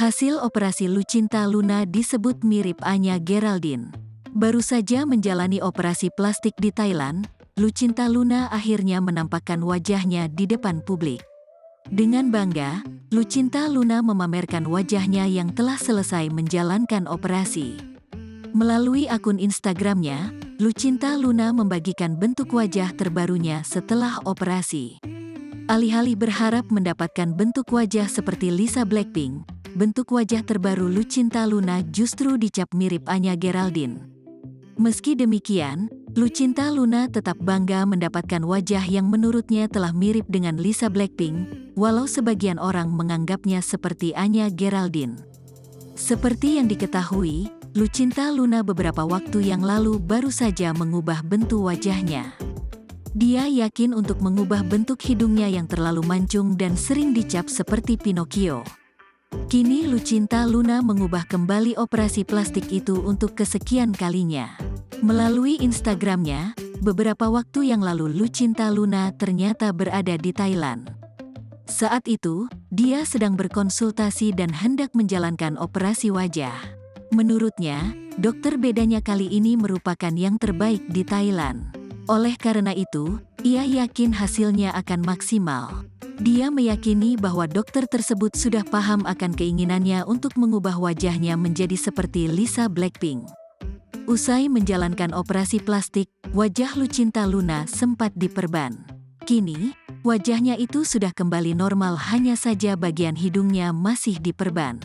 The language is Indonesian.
Hasil operasi Lucinta Luna disebut mirip Anya Geraldine. Baru saja menjalani operasi plastik di Thailand, Lucinta Luna akhirnya menampakkan wajahnya di depan publik. Dengan bangga, Lucinta Luna memamerkan wajahnya yang telah selesai menjalankan operasi. Melalui akun Instagramnya, Lucinta Luna membagikan bentuk wajah terbarunya setelah operasi. Alih-alih berharap mendapatkan bentuk wajah seperti Lisa Blackpink, bentuk wajah terbaru Lucinta Luna justru dicap mirip Anya Geraldine. Meski demikian, Lucinta Luna tetap bangga mendapatkan wajah yang menurutnya telah mirip dengan Lisa Blackpink, walau sebagian orang menganggapnya seperti Anya Geraldine. Seperti yang diketahui, Lucinta Luna beberapa waktu yang lalu baru saja mengubah bentuk wajahnya. Dia yakin untuk mengubah bentuk hidungnya yang terlalu mancung dan sering dicap seperti Pinocchio. Kini Lucinta Luna mengubah kembali operasi plastik itu untuk kesekian kalinya. Melalui Instagramnya, beberapa waktu yang lalu Lucinta Luna ternyata berada di Thailand. Saat itu, dia sedang berkonsultasi dan hendak menjalankan operasi wajah. Menurutnya, dokter bedanya kali ini merupakan yang terbaik di Thailand. Oleh karena itu, ia yakin hasilnya akan maksimal. Dia meyakini bahwa dokter tersebut sudah paham akan keinginannya untuk mengubah wajahnya menjadi seperti Lisa Blackpink. Usai menjalankan operasi plastik, wajah Lucinta Luna sempat diperban. Kini, wajahnya itu sudah kembali normal, hanya saja bagian hidungnya masih diperban.